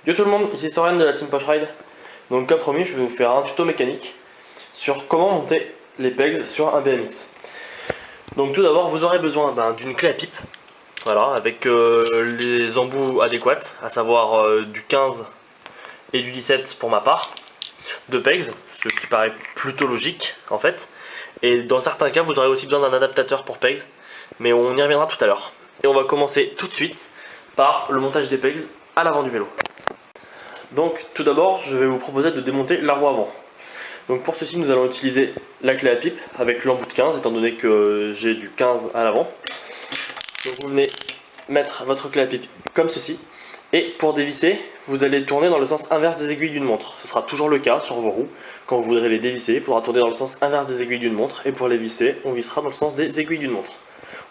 Yo tout le monde, ici Soren de la team Porsche-Ride. Donc comme promis, je vais vous faire un tuto mécanique sur comment monter les pegs sur un BMX. Donc tout d'abord, vous aurez besoin d'une clé à pipe, voilà, avec les embouts adéquats, à savoir du 15 et du 17 pour ma part, de pegs, ce qui paraît plutôt logique en fait. Et dans certains cas, vous aurez aussi besoin d'un adaptateur pour pegs, mais on y reviendra tout à l'heure. Et on va commencer tout de suite par le montage des pegs à l'avant du vélo. Donc tout d'abord, je vais vous proposer de démonter la roue avant. Donc pour ceci, nous allons utiliser la clé à pipe avec l'embout de 15, étant donné que j'ai du 15 à l'avant. Donc vous venez mettre votre clé à pipe comme ceci. Et pour dévisser, vous allez tourner dans le sens inverse des aiguilles d'une montre. Ce sera toujours le cas sur vos roues. Quand vous voudrez les dévisser, il faudra tourner dans le sens inverse des aiguilles d'une montre. Et pour les visser, on vissera dans le sens des aiguilles d'une montre.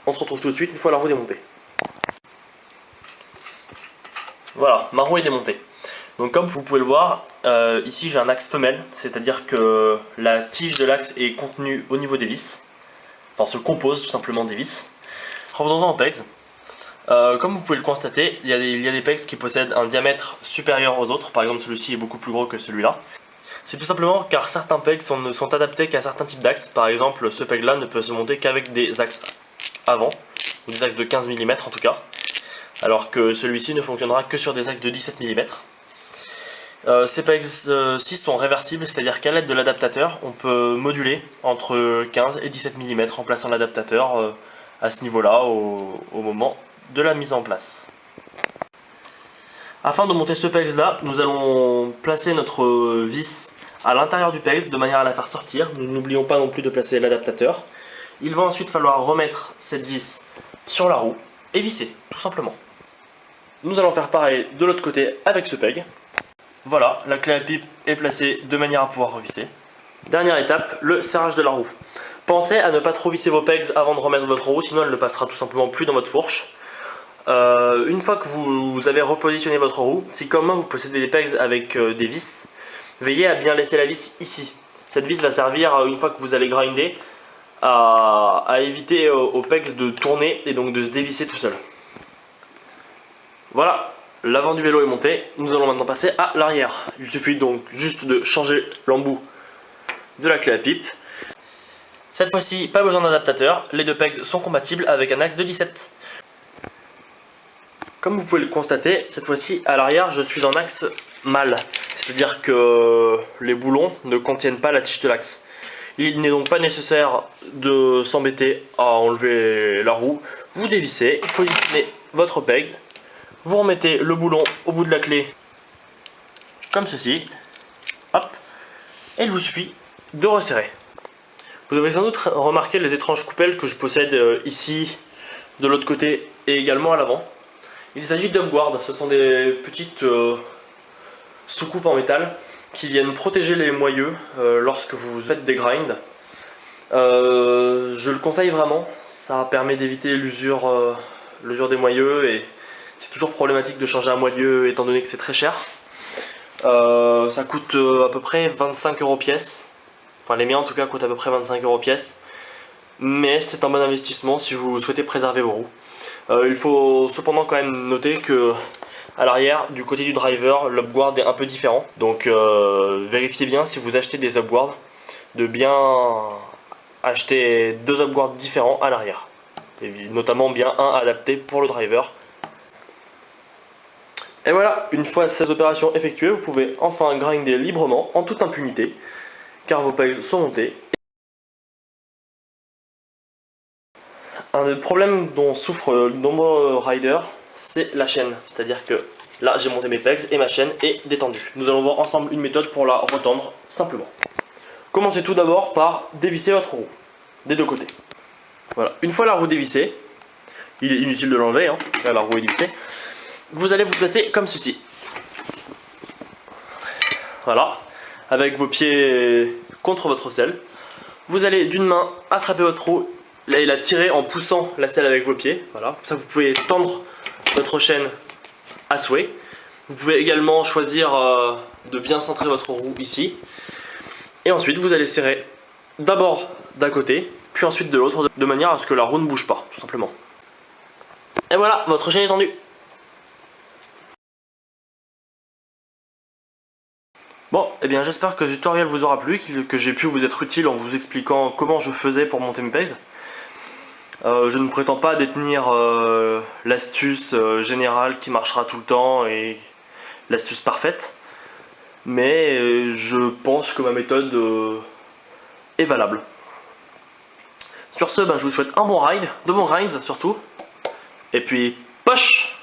On se retrouve tout de suite une fois la roue démontée. Voilà, ma roue est démontée. Donc comme vous pouvez le voir, ici j'ai un axe femelle, c'est-à-dire que la tige de l'axe est contenue au niveau des vis, enfin se compose tout simplement des vis. Revenons-en aux pegs. Comme vous pouvez le constater, il y a des pegs qui possèdent un diamètre supérieur aux autres, par exemple celui-ci est beaucoup plus gros que celui-là. C'est tout simplement car certains pegs ne sont adaptés qu'à certains types d'axes, par exemple ce peg-là ne peut se monter qu'avec des axes avant, ou des axes de 15 mm en tout cas, alors que celui-ci ne fonctionnera que sur des axes de 17 mm. Ces pegs-ci sont réversibles, c'est-à-dire qu'à l'aide de l'adaptateur, on peut moduler entre 15 et 17 mm en plaçant l'adaptateur à ce niveau-là au moment de la mise en place. Afin de monter ce pegs-là, nous allons placer notre vis à l'intérieur du pegs de manière à la faire sortir. Nous n'oublions pas non plus de placer l'adaptateur. Il va ensuite falloir remettre cette vis sur la roue et visser, tout simplement. Nous allons faire pareil de l'autre côté avec ce peg. Voilà, la clé à pipe est placée de manière à pouvoir revisser. Dernière étape, le serrage de la roue. Pensez à ne pas trop visser vos pegs avant de remettre votre roue, sinon elle ne passera tout simplement plus dans votre fourche. Une fois que vous avez repositionné votre roue, si comme moi vous possédez des pegs avec des vis, veillez à bien laisser la vis ici. Cette vis va servir, une fois que vous allez grinder, à éviter aux pegs de tourner et donc de se dévisser tout seul. Voilà. L'avant du vélo est monté, nous allons maintenant passer à l'arrière. Il suffit donc juste de changer l'embout de la clé à pipe. Cette fois-ci, pas besoin d'adaptateur, les deux pegs sont compatibles avec un axe de 17. Comme vous pouvez le constater, cette fois-ci à l'arrière je suis en axe mâle, c'est-à-dire que les boulons ne contiennent pas la tige de l'axe. Il n'est donc pas nécessaire de s'embêter à enlever la roue. Vous dévissez, positionnez votre peg. Vous remettez le boulon au bout de la clé, comme ceci, hop, et il vous suffit de resserrer. Vous avez sans doute remarqué les étranges coupelles que je possède ici, de l'autre côté et également à l'avant. Il s'agit d'upguards, ce sont des petites soucoupes en métal qui viennent protéger les moyeux lorsque vous faites des grinds. Je le conseille vraiment, ça permet d'éviter l'usure des moyeux et c'est toujours problématique de changer un moyeu étant donné que c'est très cher. Ça coûte à peu près 25 € pièce. Enfin les miens en tout cas coûtent à peu près 25 € pièce. Mais c'est un bon investissement si vous souhaitez préserver vos roues. Il faut cependant quand même noter que à l'arrière, du côté du driver, l'upguard est un peu différent. Donc vérifiez bien si vous achetez des upguards, de bien acheter deux upguards différents à l'arrière. Et notamment bien un adapté pour le driver. Et voilà, une fois ces opérations effectuées, vous pouvez enfin grinder librement, en toute impunité, car vos pegs sont montés. Un des problèmes dont souffrent de nombreux riders, c'est la chaîne. C'est-à-dire que là, j'ai monté mes pegs et ma chaîne est détendue. Nous allons voir ensemble une méthode pour la retendre simplement. Commencez tout d'abord par dévisser votre roue, des deux côtés. Voilà, une fois la roue dévissée, il est inutile de l'enlever, hein, là la roue est dévissée. Vous allez vous placer comme ceci. Voilà, avec vos pieds contre votre selle. Vous allez d'une main attraper votre roue et la tirer en poussant la selle avec vos pieds. Voilà, comme ça vous pouvez tendre votre chaîne à souhait. Vous pouvez également choisir de bien centrer votre roue ici. Et ensuite vous allez serrer d'abord d'un côté, puis ensuite de l'autre, de manière à ce que la roue ne bouge pas, tout simplement. Et voilà, votre chaîne est tendue. Bon, eh bien j'espère que ce tutoriel vous aura plu, que j'ai pu vous être utile en vous expliquant comment je faisais pour monter mes pegs. Je ne prétends pas détenir l'astuce générale qui marchera tout le temps et l'astuce parfaite, mais je pense que ma méthode est valable. Sur ce, je vous souhaite un bon ride, de bons grinds surtout, et puis poche!